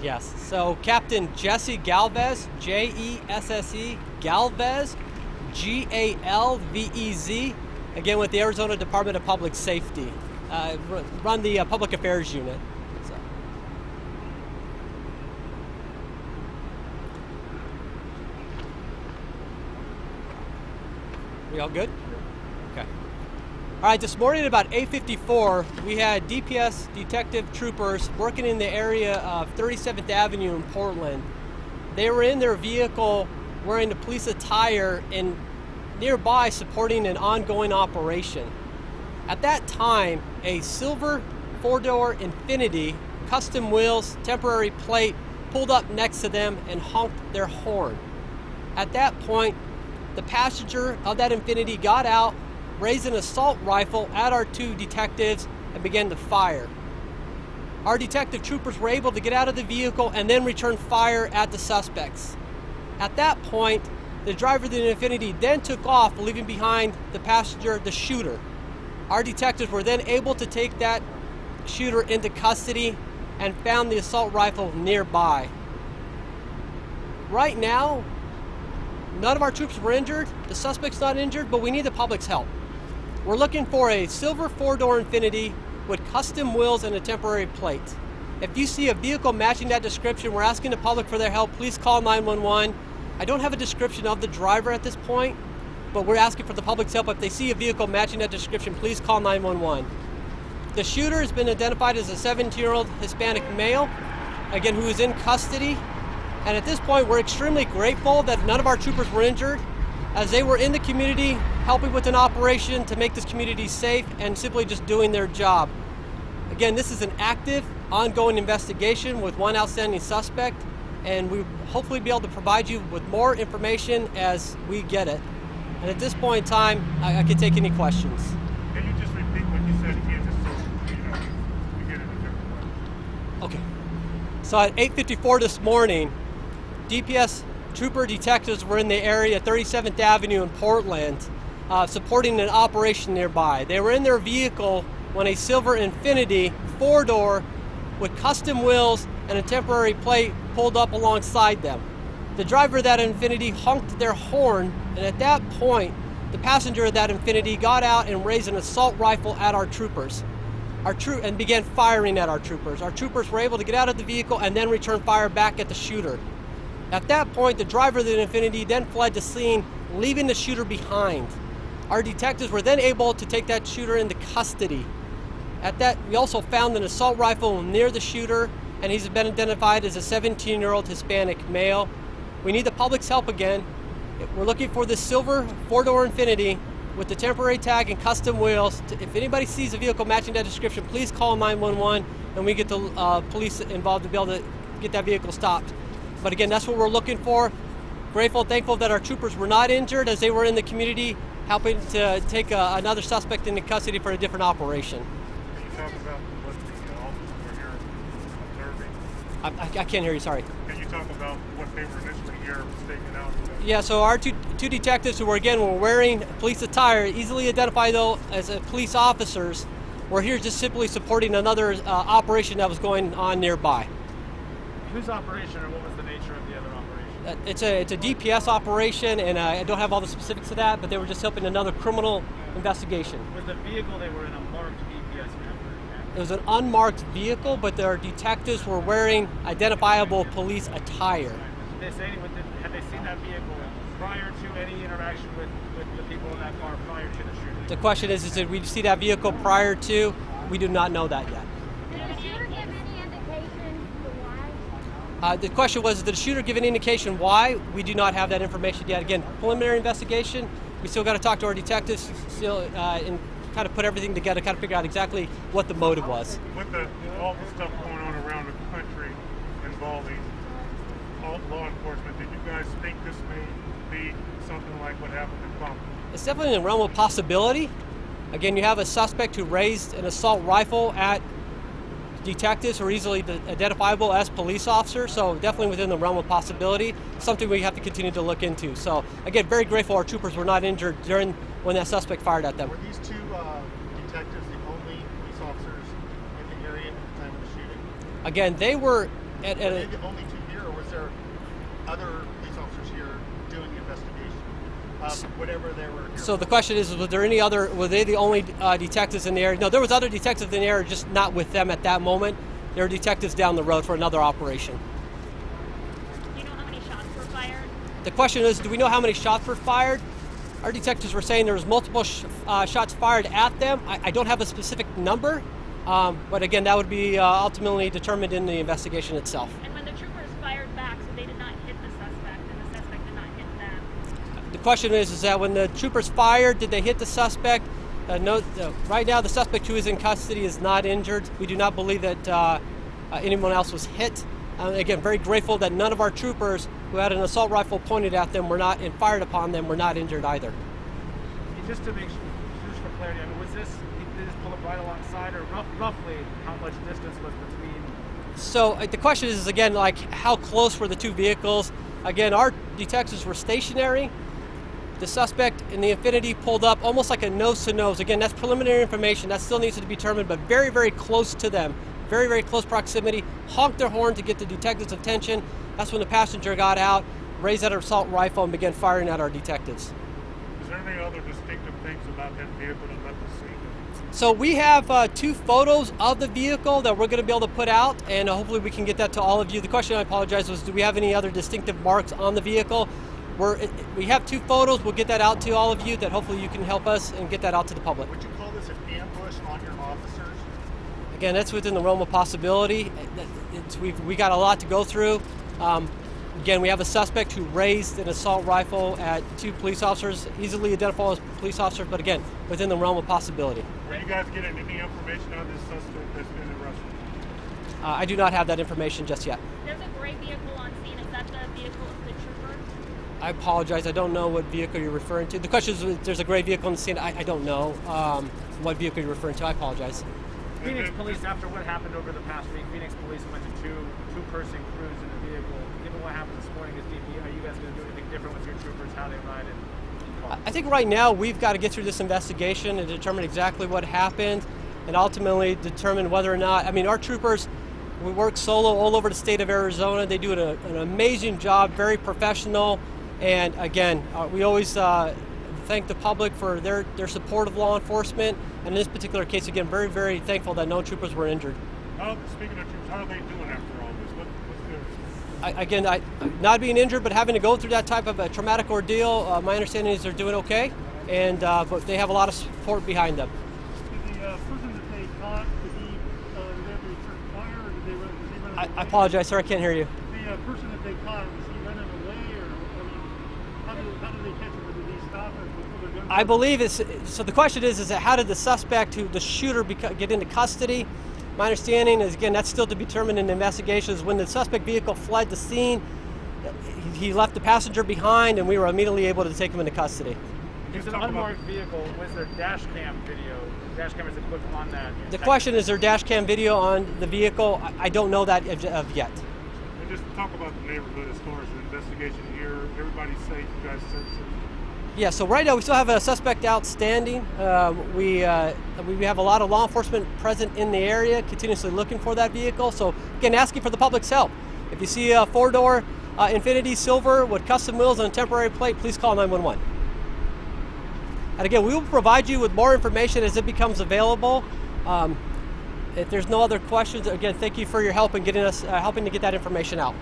Yes. So Captain Jesse Galvez, Jesse Galvez, Galvez, again with the Arizona Department of Public Safety, run the Public Affairs Unit. So. We all good? Okay. All right, this morning at about 8:54, we had DPS detective troopers working in the area of 37th Avenue in Portland. They were in their vehicle wearing the police attire and nearby supporting an ongoing operation. At that time, a silver four-door Infiniti, custom wheels, temporary plate, pulled up next to them and honked their horn. At that point, the passenger of that Infiniti got out, raised an assault rifle at our two detectives, and began to fire. Our detective troopers were able to get out of the vehicle and then return fire at the suspects. At that point, the driver of the Infiniti then took off, leaving behind the passenger, the shooter. Our detectives were then able to take that shooter into custody and found the assault rifle nearby. Right now, none of our troops were injured. The suspect's not injured, but we need the public's help. We're looking for a silver four-door Infiniti with custom wheels and a temporary plate. If you see a vehicle matching that description, we're asking the public for their help. Please call 911. I don't have a description of the driver at this point, but we're asking for the public's help. If they see a vehicle matching that description, please call 911. The shooter has been identified as a 17-year-old Hispanic male, again, who is in custody. And at this point, we're extremely grateful that none of our troopers were injured, as they were in the community helping with an operation to make this community safe and simply just doing their job. Again, this is an active, ongoing investigation with one outstanding suspect, and we hopefully be able to provide you with more information as we get it. And at this point in time, I can take any questions. Can you just repeat what you said again, just so we get it a different way? Okay. So at 8:54 this morning, DPS trooper detectives were in the area, 37th Avenue in Portland, supporting an operation nearby. They were in their vehicle when a silver Infiniti four-door with custom wheels and a temporary plate pulled up alongside them. The driver of that Infiniti honked their horn, and at that point, the passenger of that Infiniti got out and raised an assault rifle at our troopers. And began firing at our troopers. Our troopers were able to get out of the vehicle and then return fire back at the shooter. At that point, the driver of the Infiniti then fled the scene, leaving the shooter behind. Our detectives were then able to take that shooter into custody. At that, we also found an assault rifle near the shooter, and he's been identified as a 17-year-old Hispanic male. We need the public's help again. We're looking for the silver four-door Infiniti with the temporary tag and custom wheels. If anybody sees a vehicle matching that description, please call 911, and we get the police involved to be able to get that vehicle stopped. But again, that's what we're looking for. Grateful, thankful that our troopers were not injured as they were in the community helping to take another suspect into custody for a different operation. Can you talk about what the officers were here observing? I can't hear you, sorry. Can you talk about what they were initially here staking out? Yeah, so our two detectives who were wearing police attire, easily identifiable as police officers, were here just simply supporting another operation that was going on nearby. Whose operation, or what was the nature of the other operation? It's a DPS operation, and I don't have all the specifics of that, but they were just helping another criminal investigation. Was the vehicle they were in a marked DPS member? It was an unmarked vehicle, but their detectives were wearing identifiable police attire. Did they say had they seen that vehicle prior to any interaction with the people in that car prior to the shooting? The question is did we see that vehicle prior to? We do not know that yet. Did the shooter give any indication for why? The question was, did the shooter give an indication why? We do not have that information yet. Again, preliminary investigation. We still got to talk to our detectives still and kind of put everything together, kind of figure out exactly what the motive was. With all the stuff going on around the country involving all law enforcement, did you guys think this may be something like what happened in Compton? It's definitely in the realm of possibility. Again, you have a suspect who raised an assault rifle at detectives who are easily identifiable as police officers, so definitely within the realm of possibility, something we have to continue to look into. So again, very grateful our troopers were not injured when that suspect fired at them. Were these two detectives the only police officers in the area at the time of the shooting? Again, they were at Were they a, the only two here, or was there other police officers here doing the investigation of whatever they were here? so the question is, was there any other? Were they the only detectives in the area? No, there was other detectives in the area, just not with them at that moment. There were detectives down the road for another operation. Do you know how many shots were fired? The question is, do we know how many shots were fired? Our detectives were saying there was multiple shots fired at them. I don't have a specific number, but again, that would be ultimately determined in the investigation itself. And when the troopers fired back, so they did not hit the suspect, and the suspect did not hit them. The question is that when the troopers fired, did they hit the suspect? No. Right now, the suspect who is in custody is not injured. We do not believe that anyone else was hit. Again, very grateful that none of our troopers who had an assault rifle pointed at them were not and fired upon them were not injured either. And just to make sure, just for clarity, I mean, was this, did they just pull up right alongside, or roughly how much distance was between? So the question is again, like, how close were the two vehicles? Again, our detectives were stationary. The suspect in the Infiniti pulled up almost like a nose to nose. Again, that's preliminary information. That still needs to be determined, but very, very close to them. Very, very close proximity. Honked their horn to get the detectives' attention. That's when the passenger got out, raised that assault rifle, and began firing at our detectives. Is there any other distinctive things about that vehicle that left the scene? So we have two photos of the vehicle that we're going to be able to put out, and hopefully we can get that to all of you. The question, I apologize, was do we have any other distinctive marks on the vehicle? We have two photos. We'll get that out to all of you that hopefully you can help us and get that out to the public. Would you call this an ambush on your officers? Again, that's within the realm of possibility. We got a lot to go through. Again, we have a suspect who raised an assault rifle at two police officers, easily identifiable as police officers, but again, within the realm of possibility. Are you guys getting any information on this suspect that's been arrested? I do not have that information just yet. There's a gray vehicle on scene. Is that the vehicle of the trooper? I apologize. I don't know what vehicle you're referring to. The question is, there's a gray vehicle on the scene. I don't know what vehicle you're referring to. I apologize. Phoenix police, after what happened over the past week, Phoenix police went to two-person crews in a vehicle. Given what happened this morning, are you guys going to do anything different with your troopers, how they ride in cars? I think right now we've got to get through this investigation and determine exactly what happened and ultimately determine whether or not, I mean, our troopers, we work solo all over the state of Arizona. They do an amazing job, very professional. And again, we always thank the public for their support of law enforcement. And in this particular case, again, very, very thankful that no troopers were injured. Speaking of troops, how are they doing after all this? What's their... Again, not being injured, but having to go through that type of a traumatic ordeal, my understanding is they're doing okay, and but they have a lot of support behind them. Did the person that they caught, did they have to return fire, or did he run away? I apologize, sir, I can't hear you. The person that they caught, was he running away, or I mean, how did they catch him? Did he stop it before the gun? I believe it's, so the question is that how did the suspect, the shooter, get into custody? My understanding is, again, that's still to be determined in the investigation, is when the suspect vehicle fled the scene, he left the passenger behind, and we were immediately able to take him into custody. It's an unmarked vehicle. Was there dash cam video? Dash cameras equipped on that? The question is there dash cam video on the vehicle? I don't know that of yet. And just talk about the neighborhood as far as the investigation here. Everybody's safe. You guys safe. Yeah, so right now we still have a suspect outstanding. We have a lot of law enforcement present in the area, continuously looking for that vehicle. So again, asking for the public's help. If you see a four-door Infiniti Silver with custom wheels and a temporary plate, please call 911. And again, we will provide you with more information as it becomes available. If there's no other questions, again, thank you for your help in getting us helping to get that information out.